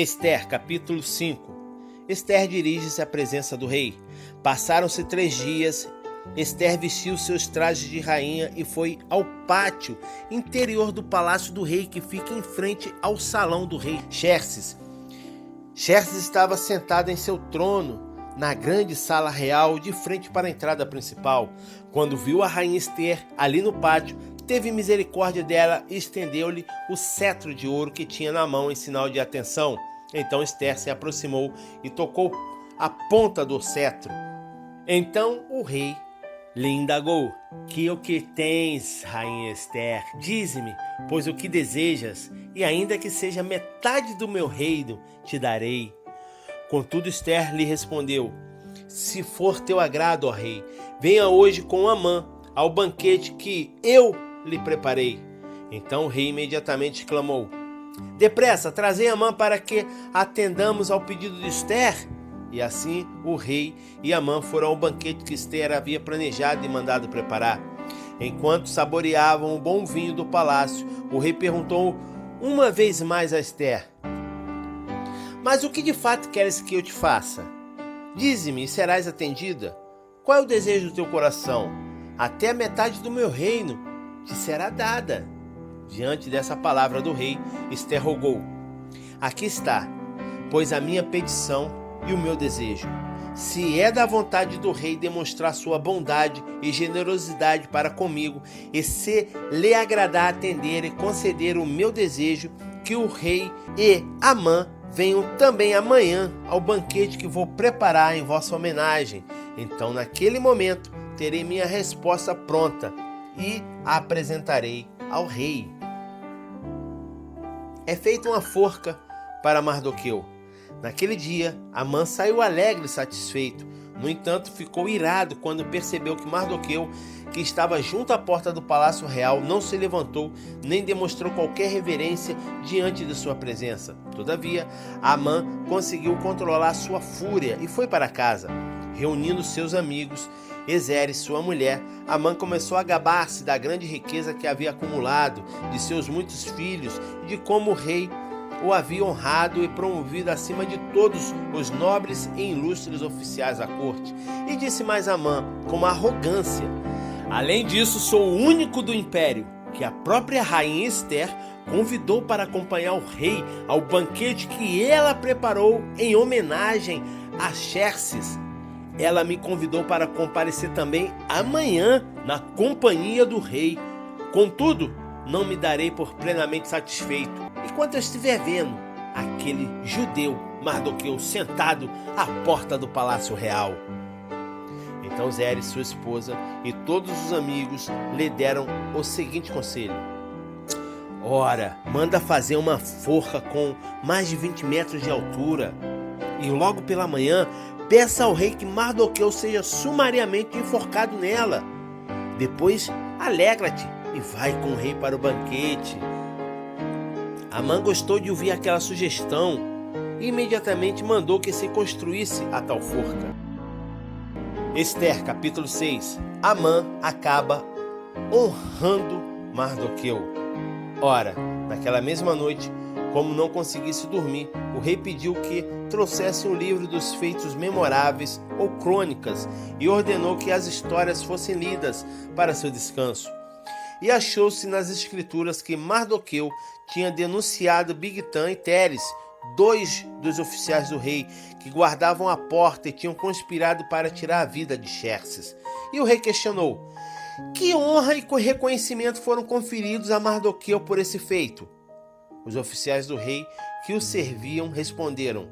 Esther, capítulo 5. Esther dirige-se à presença do rei. Passaram-se 3 dias. Esther vestiu seus trajes de rainha e foi ao pátio interior do palácio do rei, que fica em frente ao salão do rei Xerxes. Xerxes estava sentado em seu trono na grande sala real, de frente para a entrada principal. Quando viu a rainha Esther ali no pátio, teve misericórdia dela e estendeu-lhe o cetro de ouro que tinha na mão em sinal de atenção. Então Esther se aproximou e tocou a ponta do cetro. Então o rei lhe indagou: que o que tens, rainha Esther? Dize-me, pois o que desejas, e ainda que seja metade do meu reino, te darei. Contudo Esther lhe respondeu: se for teu agrado, ó rei, venha hoje com Amã ao banquete que eu lhe preparei. Então o rei imediatamente exclamou: depressa, trazei Amã para que atendamos ao pedido de Esther. E assim o rei e Amã foram ao banquete que Esther havia planejado e mandado preparar. Enquanto saboreavam o bom vinho do palácio, o rei perguntou uma vez mais a Esther: mas o que de fato queres que eu te faça? Dize-me e serás atendida. Qual é o desejo do teu coração? Até a metade do meu reino te será dada. Diante dessa palavra do rei, Esther rogou: aqui está, pois a minha petição e o meu desejo. Se é da vontade do rei demonstrar sua bondade e generosidade para comigo, e se lhe agradar atender e conceder o meu desejo, que o rei e Amã venham também amanhã ao banquete que vou preparar em vossa homenagem. Então, naquele momento, terei minha resposta pronta e a apresentarei ao rei. É feita uma forca para Mardoqueu. Naquele dia, Amã saiu alegre e satisfeito. No entanto, ficou irado quando percebeu que Mardoqueu, que estava junto à porta do palácio real, não se levantou nem demonstrou qualquer reverência diante de sua presença. Todavia, Amã conseguiu controlar sua fúria e foi para casa. Reunindo seus amigos, Ezeres, sua mulher, Amã começou a gabar-se da grande riqueza que havia acumulado, de seus muitos filhos e de como o rei o havia honrado e promovido acima de todos os nobres e ilustres oficiais da corte. E disse mais a Amã, com uma arrogância: além disso, sou o único do império que a própria rainha Esther convidou para acompanhar o rei ao banquete que ela preparou em homenagem a Xerxes. Ela me convidou para comparecer também amanhã na companhia do rei. Contudo, não me darei por plenamente satisfeito enquanto eu estiver vendo aquele judeu Mardoqueu sentado à porta do palácio real. Então Zeres, sua esposa, e todos os amigos lhe deram o seguinte conselho: ora, manda fazer uma forca com mais de 20 metros de altura, e logo pela manhã peça ao rei que Mardoqueu seja sumariamente enforcado nela. Depois alegra-te e vai com o rei para o banquete. Amã gostou de ouvir aquela sugestão e imediatamente mandou que se construísse a tal forca. Esther, capítulo 6. Amã acaba honrando Mardoqueu. Ora, naquela mesma noite, como não conseguisse dormir, o rei pediu que trouxesse um livro dos feitos memoráveis ou crônicas e ordenou que as histórias fossem lidas para seu descanso. E achou-se nas escrituras que Mardoqueu tinha denunciado Bigtan e Teres, 2 dos oficiais do rei, que guardavam a porta e tinham conspirado para tirar a vida de Xerxes. E o rei questionou: que honra e reconhecimento foram conferidos a Mardoqueu por esse feito? Os oficiais do rei que o serviam responderam: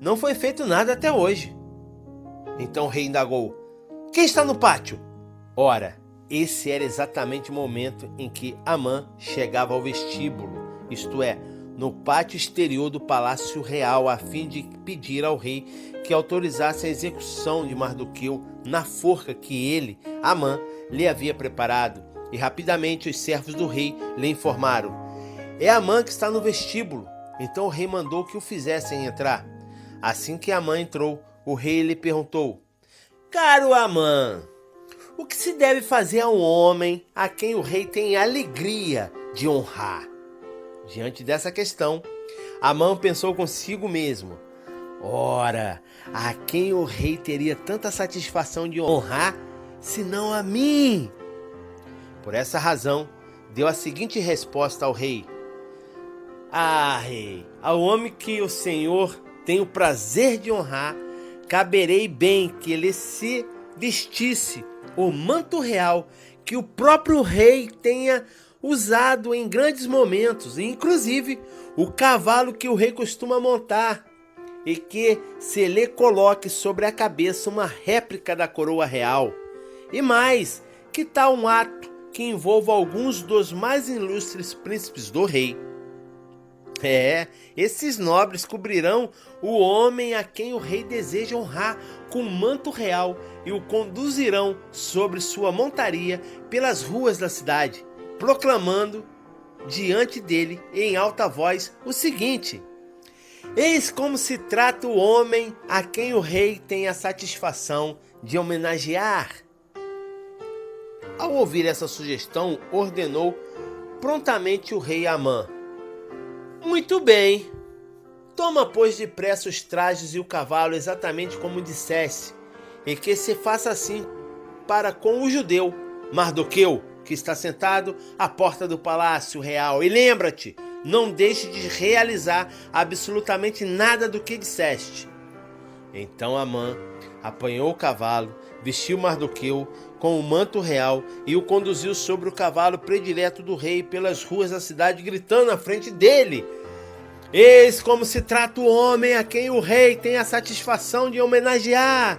não foi feito nada até hoje. Então o rei indagou: quem está no pátio? Ora, esse era exatamente o momento em que Amã chegava ao vestíbulo, isto é, no pátio exterior do palácio real, a fim de pedir ao rei que autorizasse a execução de Mardoqueu na forca que ele, Amã, lhe havia preparado. E rapidamente os servos do rei lhe informaram: é Amã que está no vestíbulo. Então o rei mandou que o fizessem entrar. Assim que Amã entrou, o rei lhe perguntou: caro Amã, o que se deve fazer a um homem a quem o rei tem alegria de honrar? Diante dessa questão, Amã pensou consigo mesmo: ora, a quem o rei teria tanta satisfação de honrar, senão a mim? Por essa razão, deu a seguinte resposta ao rei: Ah, rei, ao homem que o Senhor tem o prazer de honrar, caberei bem que ele se vestisse o manto real que o próprio rei tenha usado em grandes momentos, inclusive o cavalo que o rei costuma montar, e que se lhe coloque sobre a cabeça uma réplica da coroa real. E mais, que tal um ato que envolva alguns dos mais ilustres príncipes do rei? Esses nobres cobrirão o homem a quem o rei deseja honrar com manto real e o conduzirão sobre sua montaria pelas ruas da cidade, proclamando diante dele em alta voz o seguinte: eis como se trata o homem a quem o rei tem a satisfação de homenagear. Ao ouvir essa sugestão, ordenou prontamente o rei Amã: muito bem, toma pois depressa os trajes e o cavalo exatamente como disseste, e que se faça assim para com o judeu Mardoqueu, que está sentado à porta do palácio real. E lembra-te, não deixe de realizar absolutamente nada do que disseste. Então Amã apanhou o cavalo, vestiu Mardoqueu com o manto real e o conduziu sobre o cavalo predileto do rei pelas ruas da cidade, gritando na frente dele: eis como se trata o homem a quem o rei tem a satisfação de homenagear.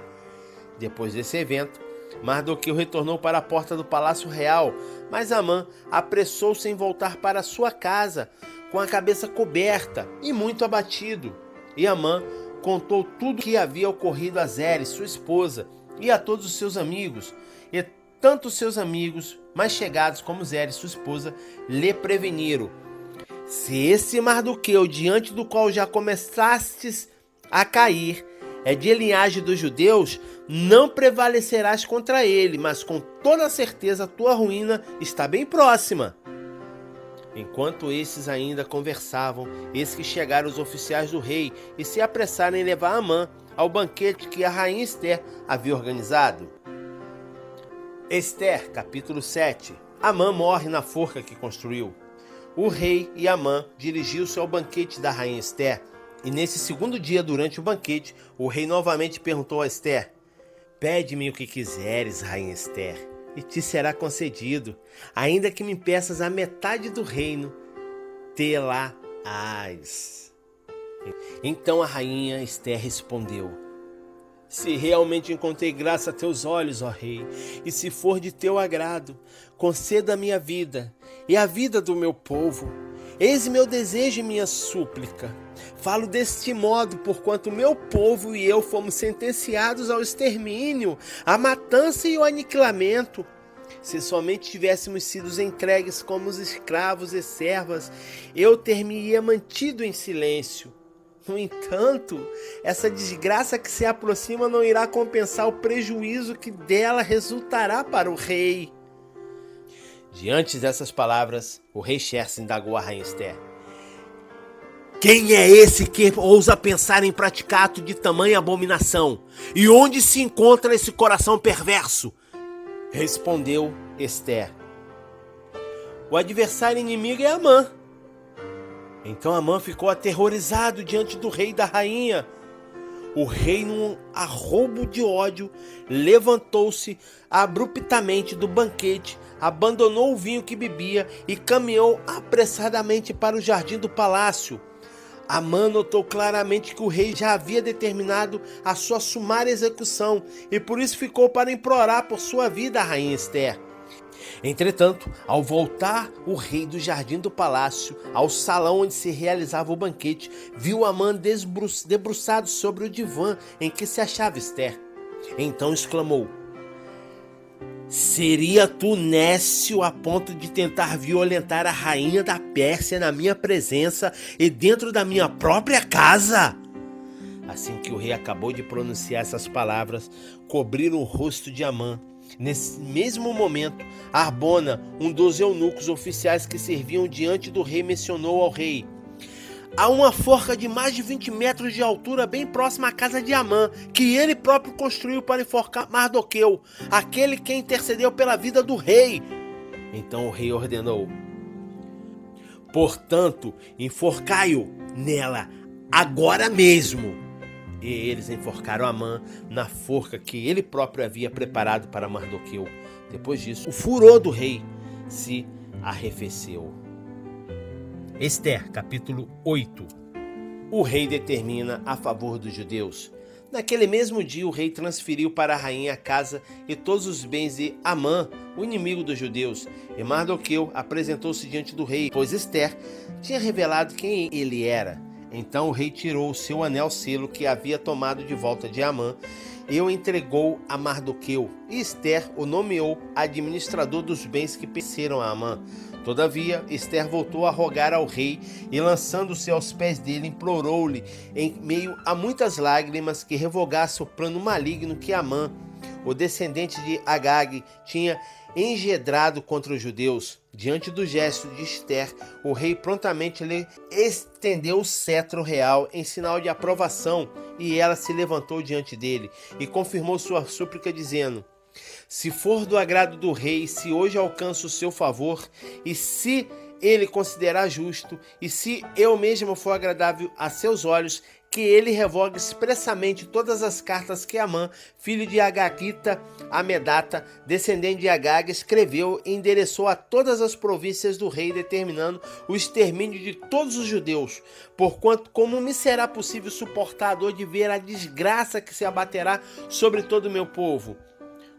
Depois desse evento, Mardoqueu retornou para a porta do palácio real, mas Amã apressou-se em voltar para sua casa, com a cabeça coberta e muito abatido. E Amã contou tudo o que havia ocorrido a Zeres, sua esposa, e a todos os seus amigos. E tanto os seus amigos mais chegados como Zeres, sua esposa, lhe preveniram: se esse Mardoqueu, diante do qual já começastes a cair, é de linhagem dos judeus, não prevalecerás contra ele, mas com toda certeza a tua ruína está bem próxima. Enquanto esses ainda conversavam, eis que chegaram os oficiais do rei e se apressaram em levar Amã ao banquete que a rainha Ester havia organizado. Ester, capítulo 7. Amã morre na forca que construiu. O rei e Amã dirigiu-se ao banquete da rainha Ester, e nesse segundo dia durante o banquete, o rei novamente perguntou a Ester: pede-me o que quiseres, rainha Ester, e te será concedido, ainda que me peças a metade do reino, tê-la-ás. Então a rainha Ester respondeu: se realmente encontrei graça a teus olhos, ó rei, e se for de teu agrado, conceda a minha vida e a vida do meu povo. Eis meu desejo e minha súplica. Falo deste modo porquanto meu povo e eu fomos sentenciados ao extermínio, à matança e ao aniquilamento. Se somente tivéssemos sido entregues como os escravos e servas, eu ter-me-ia mantido em silêncio. No entanto, essa desgraça que se aproxima não irá compensar o prejuízo que dela resultará para o rei. Diante dessas palavras, o rei Xerxes indagou a rainha Ester: quem é esse que ousa pensar em praticar ato de tamanha abominação? E onde se encontra esse coração perverso? Respondeu Ester: o adversário inimigo é Amã. Então Amã ficou aterrorizado diante do rei e da rainha. O rei, num arrobo de ódio, levantou-se abruptamente do banquete, abandonou o vinho que bebia e caminhou apressadamente para o jardim do palácio. Amã notou claramente que o rei já havia determinado a sua sumária execução e por isso ficou para implorar por sua vida a rainha Ester. Entretanto, ao voltar o rei do jardim do palácio ao salão onde se realizava o banquete, viu Amã debruçado sobre o divã em que se achava Ester. Então exclamou: seria tu nécio a ponto de tentar violentar a rainha da Pérsia na minha presença e dentro da minha própria casa? Assim que o rei acabou de pronunciar essas palavras, cobriram o rosto de Amã. Nesse mesmo momento, Arbona, um dos eunucos oficiais que serviam diante do rei, mencionou ao rei: a uma forca de mais de 20 metros de altura bem próxima à casa de Amã, que ele próprio construiu para enforcar Mardoqueu, aquele que intercedeu pela vida do rei. Então o rei ordenou: portanto, enforcai-o nela agora mesmo. E eles enforcaram Amã na forca que ele próprio havia preparado para Mardoqueu. Depois disso, o furor do rei se arrefeceu. Ester, capítulo 8. O rei determina a favor dos judeus. Naquele mesmo dia, o rei transferiu para a rainha a casa e todos os bens de Amã, o inimigo dos judeus. E Mardoqueu apresentou-se diante do rei, pois Ester tinha revelado quem ele era. Então o rei tirou o seu anel-selo que havia tomado de volta de Amã e o entregou a Mardoqueu. E Ester o nomeou administrador dos bens que pertenceram a Amã. Todavia, Ester voltou a rogar ao rei e, lançando-se aos pés dele, implorou-lhe, em meio a muitas lágrimas, que revogasse o plano maligno que Amã, o descendente de Agag, tinha engendrado contra os judeus. Diante do gesto de Ester, o rei prontamente lhe estendeu o cetro real em sinal de aprovação, e ela se levantou diante dele e confirmou sua súplica, dizendo: se for do agrado do rei, se hoje alcanço o seu favor, e se ele considerar justo, e se eu mesmo for agradável a seus olhos, que ele revogue expressamente todas as cartas que Amã, filho de Agagita, Amedata, descendente de Agag, escreveu e endereçou a todas as províncias do rei, determinando o extermínio de todos os judeus, porquanto como me será possível suportar a dor de ver a desgraça que se abaterá sobre todo o meu povo?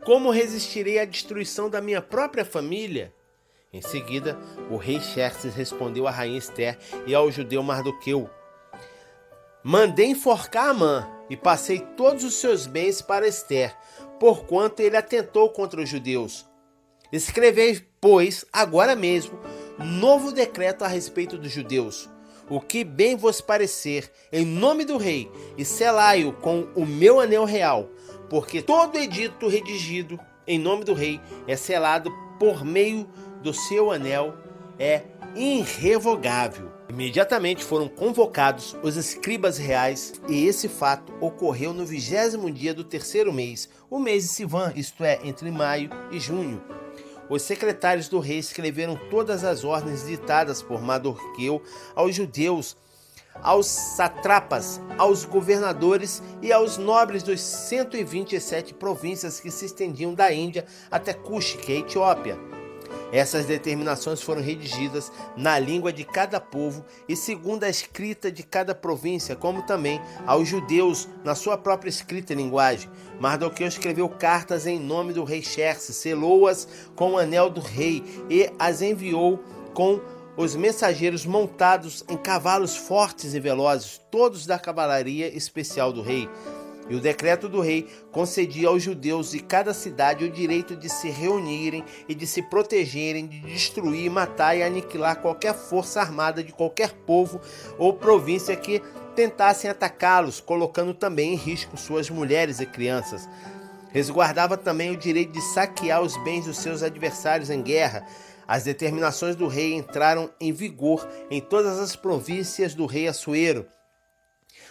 Como resistirei à destruição da minha própria família? Em seguida, o rei Xerxes respondeu à rainha Ester e ao judeu Mardoqueu: mandei enforcar Amã e passei todos os seus bens para Ester, porquanto ele atentou contra os judeus. Escrevei, pois, agora mesmo, novo decreto a respeito dos judeus, o que bem vos parecer, em nome do rei, e selai-o com o meu anel real, porque todo edito redigido em nome do rei é selado por meio do seu anel, é irrevogável. Imediatamente foram convocados os escribas reais, e esse fato ocorreu no 20º dia do terceiro mês, o mês de Sivan, isto é, entre maio e junho. Os secretários do rei escreveram todas as ordens ditadas por Mardoqueu aos judeus, aos satrapas, aos governadores e aos nobres dos 127 províncias que se estendiam da Índia até Cuxi, que é a Etiópia. Essas determinações foram redigidas na língua de cada povo e segundo a escrita de cada província, como também aos judeus na sua própria escrita e linguagem. Mardoqueu escreveu cartas em nome do rei Xerxes, selou-as com o anel do rei e as enviou com os mensageiros montados em cavalos fortes e velozes, todos da cavalaria especial do rei. E o decreto do rei concedia aos judeus de cada cidade o direito de se reunirem e de se protegerem, de destruir, matar e aniquilar qualquer força armada de qualquer povo ou província que tentassem atacá-los, colocando também em risco suas mulheres e crianças. Resguardava também o direito de saquear os bens dos seus adversários em guerra. As determinações do rei entraram em vigor em todas as províncias do rei Assuero.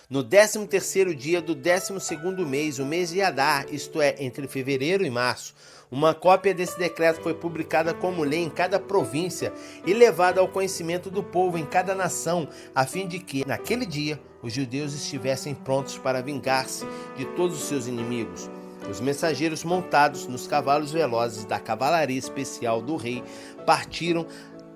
No 13º dia do 12º mês, o mês de Adar, isto é, entre fevereiro e março, uma cópia desse decreto foi publicada como lei em cada província e levada ao conhecimento do povo em cada nação, a fim de que, naquele dia, os judeus estivessem prontos para vingar-se de todos os seus inimigos. Os mensageiros montados nos cavalos velozes da cavalaria especial do rei partiram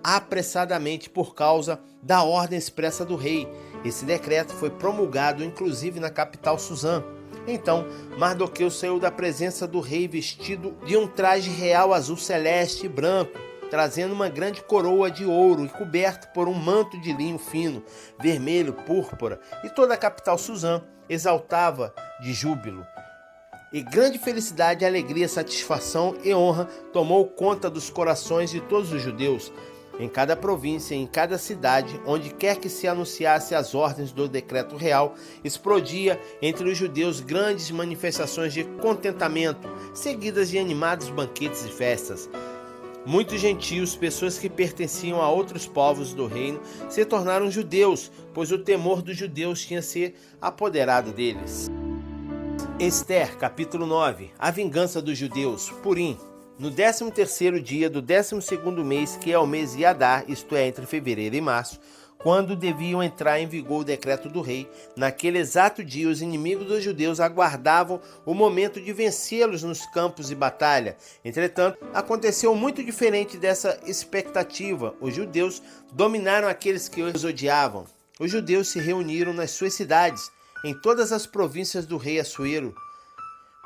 apressadamente por causa da ordem expressa do rei. Esse decreto foi promulgado inclusive na capital Suzã. Então Mardoqueu saiu da presença do rei vestido de um traje real azul celeste e branco, trazendo uma grande coroa de ouro e coberto por um manto de linho fino, vermelho, púrpura, e toda a capital Suzã exaltava de júbilo. E grande felicidade, alegria, satisfação e honra tomou conta dos corações de todos os judeus. Em cada província, em cada cidade, onde quer que se anunciasse as ordens do decreto real, explodia entre os judeus grandes manifestações de contentamento, seguidas de animados banquetes e festas. Muitos gentios, pessoas que pertenciam a outros povos do reino, se tornaram judeus, pois o temor dos judeus tinha se apoderado deles. Ester, capítulo 9. A vingança dos judeus. Purim. No 13º dia do 12º mês, que é o mês de Adar, isto é, entre fevereiro e março, quando deviam entrar em vigor o decreto do rei, naquele exato dia os inimigos dos judeus aguardavam o momento de vencê-los nos campos de batalha. Entretanto, aconteceu muito diferente dessa expectativa. Os judeus dominaram aqueles que os odiavam. Os judeus se reuniram nas suas cidades, em todas as províncias do rei Assuero,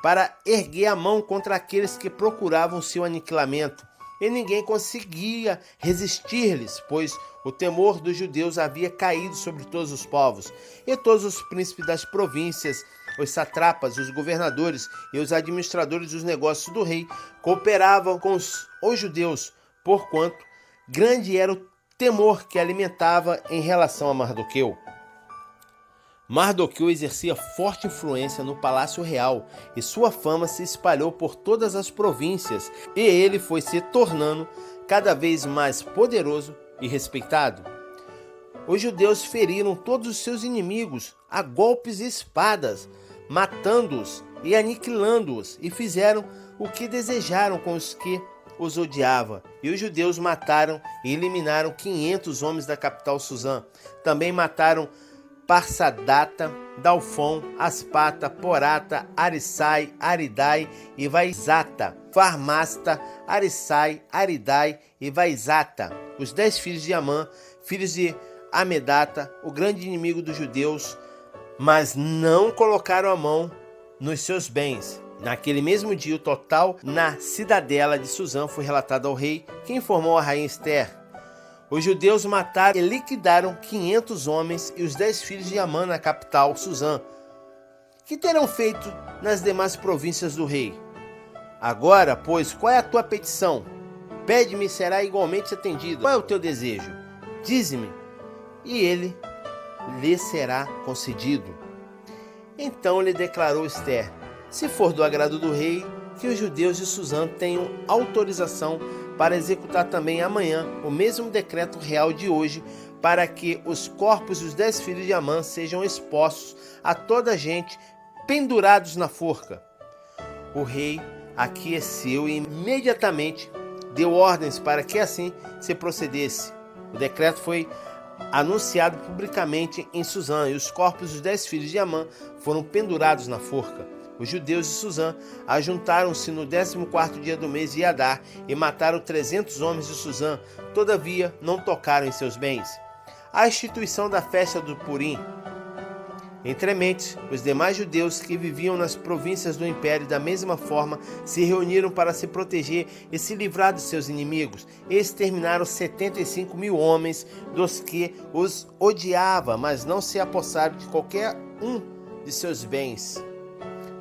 para erguer a mão contra aqueles que procuravam seu aniquilamento. E ninguém conseguia resistir-lhes, pois o temor dos judeus havia caído sobre todos os povos. E todos os príncipes das províncias, os satrapas, os governadores e os administradores dos negócios do rei cooperavam com os judeus, porquanto grande era o temor que alimentava em relação a Mardoqueu. Mardoqueu exercia forte influência no palácio real e sua fama se espalhou por todas as províncias e ele foi se tornando cada vez mais poderoso e respeitado. Os judeus feriram todos os seus inimigos a golpes e espadas, matando-os e aniquilando-os, e fizeram o que desejaram com os que os odiavam. E os judeus mataram e eliminaram 500 homens da capital Suzã. Também mataram Parsadata, Dalfon, Aspata, Porata, Arissai, Aridai e Vaizata, Farmasta, Arissai, Aridai e Vaizata, os 10 filhos de Amã, filhos de Amedata, o grande inimigo dos judeus, mas não colocaram a mão nos seus bens. Naquele mesmo dia, o total na cidadela de Suzã foi relatado ao rei, que informou a rainha Ester. Os judeus mataram e liquidaram 500 homens e os 10 filhos de Amã na capital, Suzã. Que terão feito nas demais províncias do rei? Agora, pois, qual é a tua petição? Pede-me e será igualmente atendido. Qual é o teu desejo? Dize-me, e ele lhe será concedido. Então lhe declarou Ester: se for do agrado do rei, que os judeus de Suzã tenham autorização para executar também amanhã o mesmo decreto real de hoje, para que os corpos dos 10 filhos de Amã sejam expostos a toda a gente, pendurados na forca. O rei aqueceu e imediatamente deu ordens para que assim se procedesse. O decreto foi anunciado publicamente em Suzã, e os corpos dos 10 filhos de Amã foram pendurados na forca. Os judeus de Suzã ajuntaram-se no 14º dia do mês de Adar e mataram 300 homens de Suzã, todavia não tocaram em seus bens. A instituição da festa do Purim. Entrementes, os demais judeus que viviam nas províncias do império da mesma forma se reuniram para se proteger e se livrar dos seus inimigos. E exterminaram 75.000 homens dos que os odiava, mas não se apossaram de qualquer um de seus bens.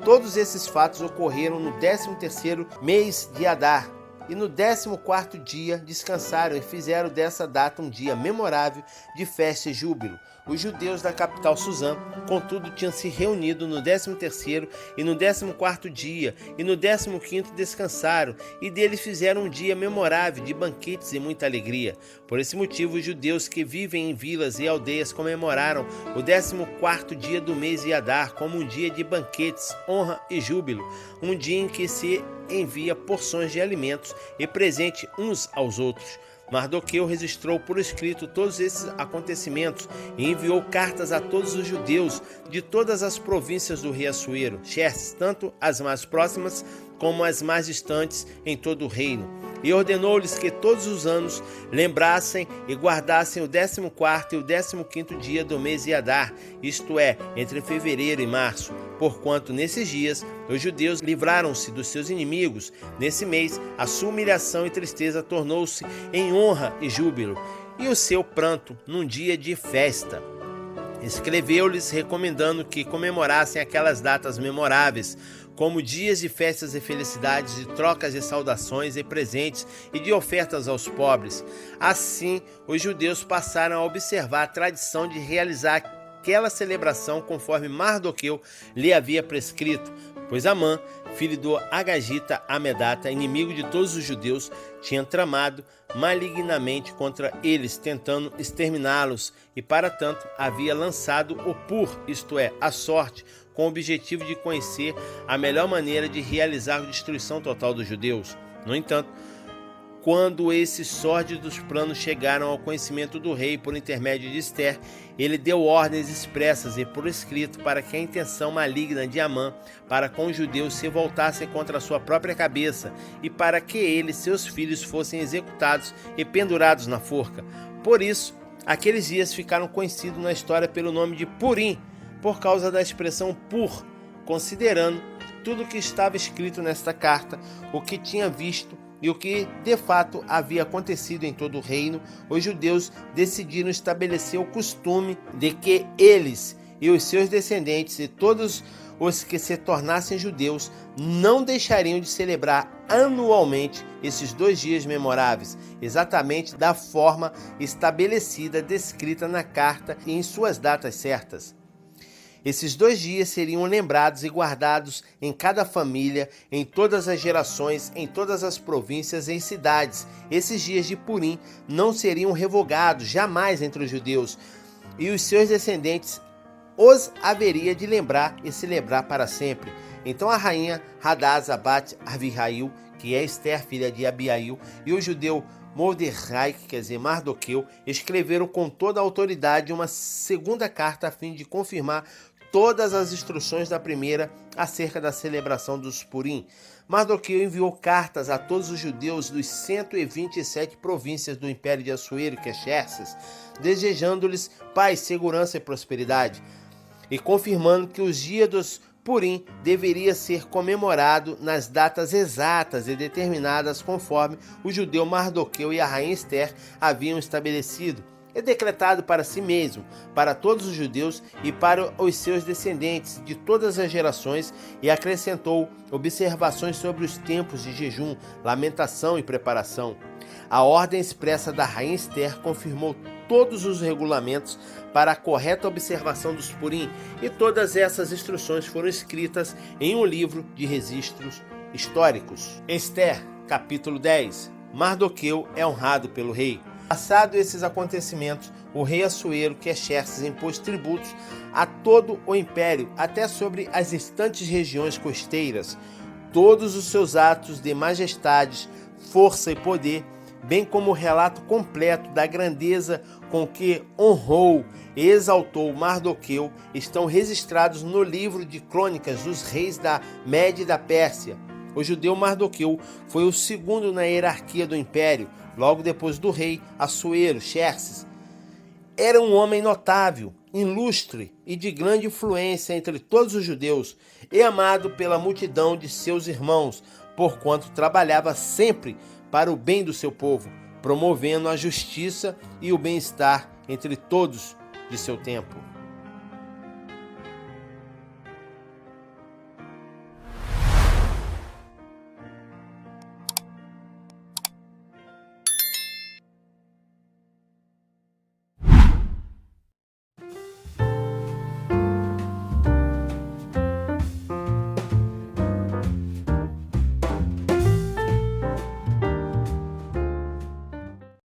Todos esses fatos ocorreram no 13º mês de Adar, e no 14º dia descansaram e fizeram dessa data um dia memorável de festa e júbilo. Os judeus da capital Suzã, contudo, tinham se reunido no 13º e no 14º dia, e no 15º descansaram, e deles fizeram um dia memorável de banquetes e muita alegria. Por esse motivo, os judeus que vivem em vilas e aldeias comemoraram o 14º dia do mês de Adar como um dia de banquetes, honra e júbilo, um dia em que se envia porções de alimentos e presente uns aos outros. Mardoqueu registrou por escrito todos esses acontecimentos e enviou cartas a todos os judeus de todas as províncias do rei Assuero, Xerxes, tanto as mais próximas como as mais distantes em todo o reino. E ordenou-lhes que todos os anos lembrassem e guardassem o 14º e o 15º dia do mês de Adar, isto é, entre fevereiro e março, porquanto nesses dias os judeus livraram-se dos seus inimigos. Nesse mês, a sua humilhação e tristeza tornou-se em honra e júbilo, e o seu pranto num dia de festa. Escreveu-lhes recomendando que comemorassem aquelas datas memoráveis, como dias de festas e felicidades, de trocas de saudações e presentes e de ofertas aos pobres. Assim, os judeus passaram a observar a tradição de realizar aquela celebração conforme Mardoqueu lhe havia prescrito, pois Amã filho do Agagita Amedata, inimigo de todos os judeus, tinha tramado malignamente contra eles, tentando exterminá-los, e para tanto havia lançado o pur, isto é, a sorte, com o objetivo de conhecer a melhor maneira de realizar a destruição total dos judeus. No entanto, quando esses sórdidos planos chegaram ao conhecimento do rei por intermédio de Ester, ele deu ordens expressas e por escrito para que a intenção maligna de Amã para com os judeus se voltasse contra a sua própria cabeça e para que ele e seus filhos fossem executados e pendurados na forca. Por isso, aqueles dias ficaram conhecidos na história pelo nome de Purim, por causa da expressão pur, considerando tudo o que estava escrito nesta carta, o que tinha visto e o que de fato havia acontecido em todo o reino. Os judeus decidiram estabelecer o costume de que eles e os seus descendentes e todos os que se tornassem judeus não deixariam de celebrar anualmente esses 2 dias memoráveis, exatamente da forma estabelecida, descrita na carta e em suas datas certas. Esses 2 dias seriam lembrados e guardados em cada família, em todas as gerações, em todas as províncias e em cidades. Esses dias de Purim não seriam revogados jamais entre os judeus, e os seus descendentes os haveria de lembrar e celebrar para sempre. Então a rainha Hadassah bat Abihail, que é Ester, filha de Abiail, e o judeu Mordecai, que quer dizer Mardoqueu, escreveram com toda a autoridade uma segunda carta a fim de confirmar todas as instruções da primeira acerca da celebração dos Purim. Mardoqueu enviou cartas a todos os judeus dos 127 províncias do Império de Assuero, que é Xerxes, desejando-lhes paz, segurança e prosperidade, e confirmando que os dias dos Purim deveria ser comemorado nas datas exatas e determinadas conforme o judeu Mardoqueu e a rainha Ester haviam estabelecido, e decretado para si mesmo, para todos os judeus e para os seus descendentes de todas as gerações, e acrescentou observações sobre os tempos de jejum, lamentação e preparação. A ordem expressa da rainha Ester confirmou todos os regulamentos para a correta observação dos Purim, e todas essas instruções foram escritas em um livro de registros históricos. Ester, capítulo 10. Mardoqueu é honrado pelo rei. Passados esses acontecimentos, o rei Assuero, que é Xerxes, impôs tributos a todo o império, até sobre as restantes regiões costeiras. Todos os seus atos de majestade, força e poder, bem como o relato completo da grandeza com que honrou e exaltou Mardoqueu, estão registrados no livro de crônicas dos reis da Média e da Pérsia. O judeu Mardoqueu foi o segundo na hierarquia do império, logo depois do rei Assuero, Xerxes. Era um homem notável, ilustre e de grande influência entre todos os judeus, e amado pela multidão de seus irmãos, porquanto trabalhava sempre para o bem do seu povo, promovendo a justiça e o bem-estar entre todos de seu tempo.